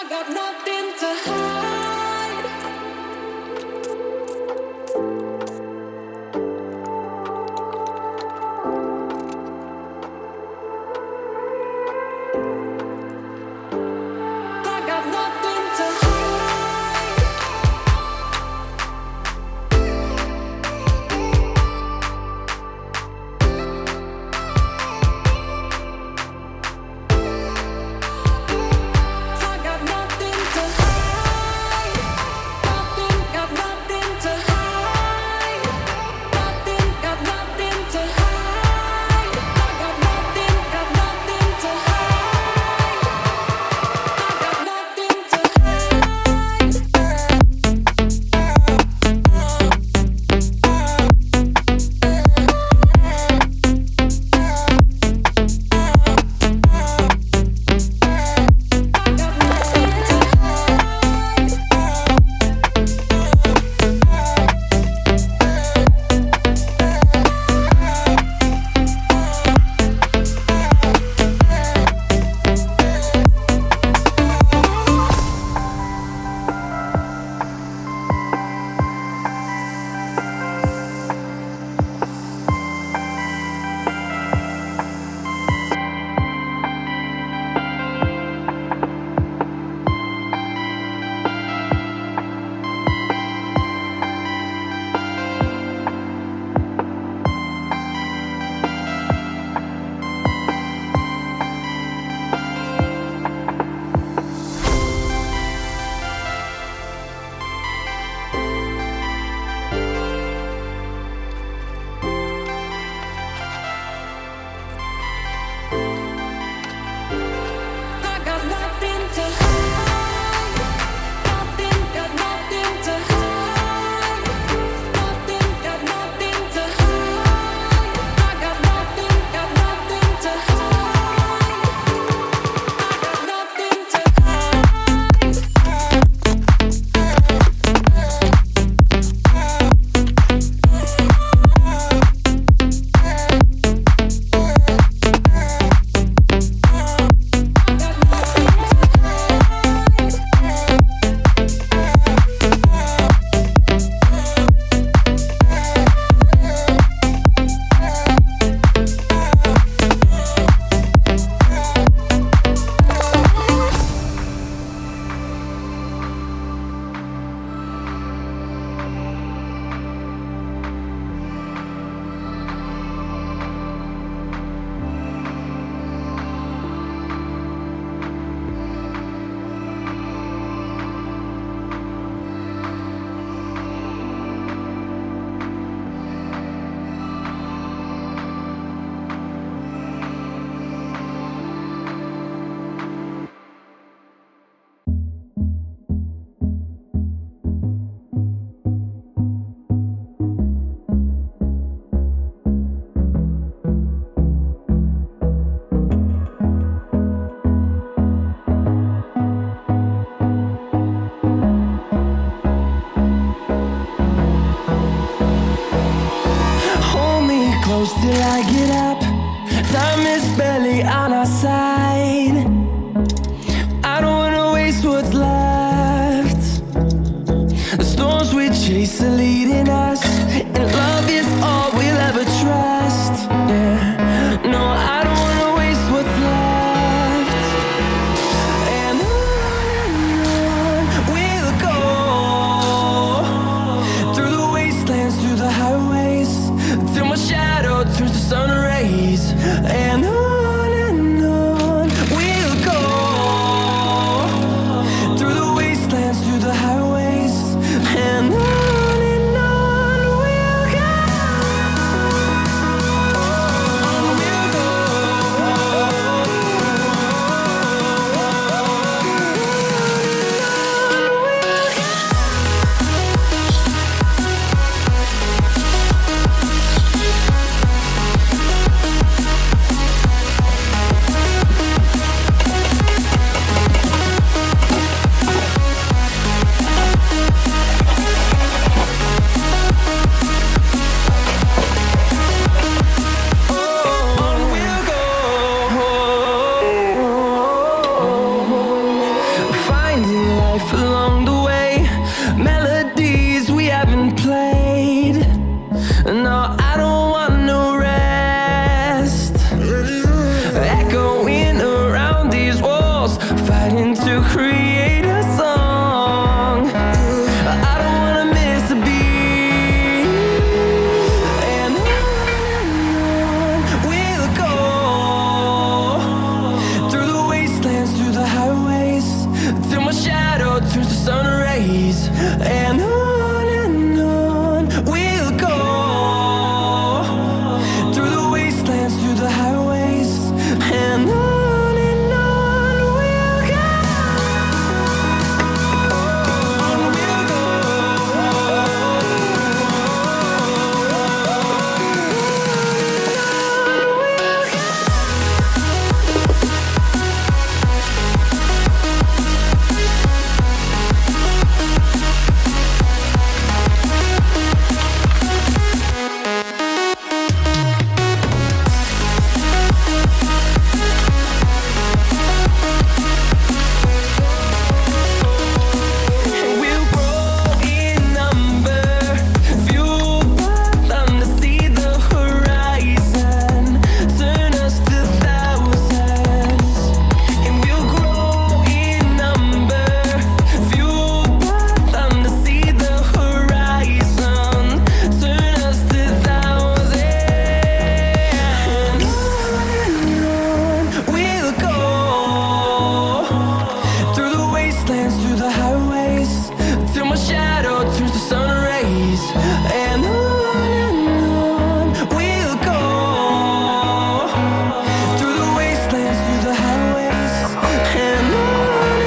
got nothing to hide. I got nothing to hide. I got nothing to hide. create a song. I don't wanna miss a beat. And on we'll go, through the wastelands, through the highways, till my shadow turns to sun rays. And on we'll go, through the wastelands, through the highways, and on we'll go. On we'll go. We'll grow in number, fueled by them to see the horizon, turn us to thousands. And we'll grow in number, fueled by them to see the horizon, turn us to thousands. And on we'll go, through the wastelands, through the highways, till my shadow turns to sun rays. And on we'll go, through the wastelands, through the highways, and on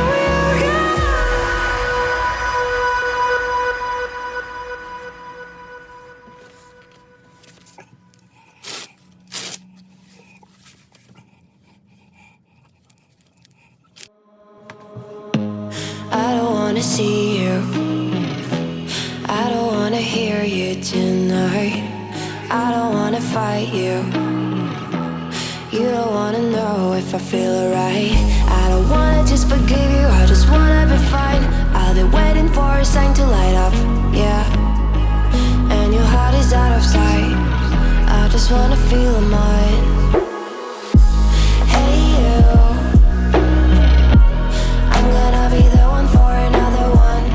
we'll go. I don't wanna see you. I don't wanna hear you tonight. I don't wanna fight you. You don't wanna know if I feel alright. I don't wanna just forgive you. I just wanna be fine. I've been waiting for a sign to light up, yeah. And your heart is out of sight. I just wanna feel mine. Hey you, I'm gonna be the one for another one.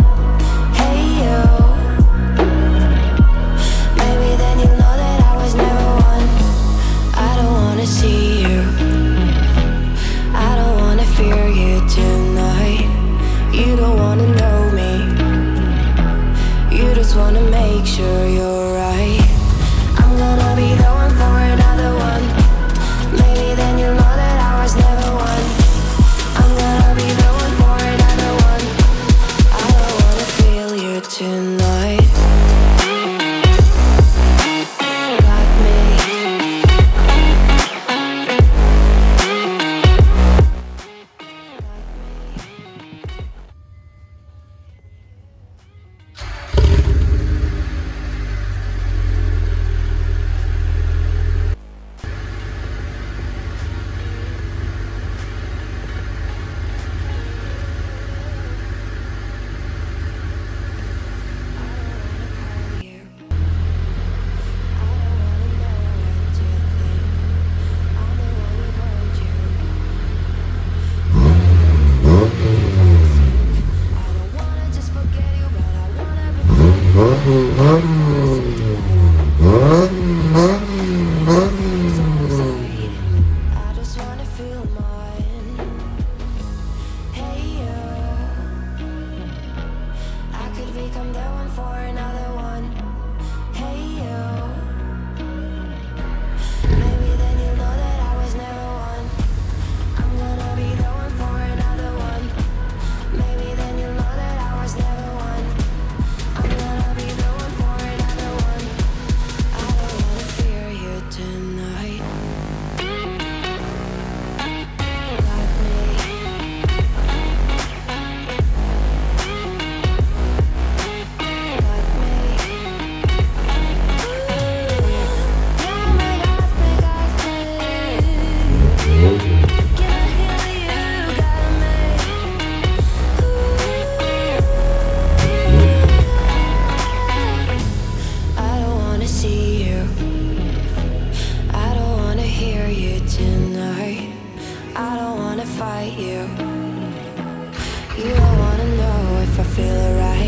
Hey you, maybe then you'll know that I was never one. I don't wanna see you. I don't wanna fear you tonight. You don't wanna know me. You just wanna make sure you're right. I'm gonna be the one for another one. Maybe then you'll know that I was never one. I'm gonna be the one for another one. I don't wanna feel you tonight. Got me. I just wanna feel mine. Hey you, I could become the one for another one. Hey you, maybe then you'll know that I was never one. I'm gonna be the one for another one. Maybe then you'll know that I was never one. I'm gonna be the one for another one. I don't wanna fear you tonight. feel alright.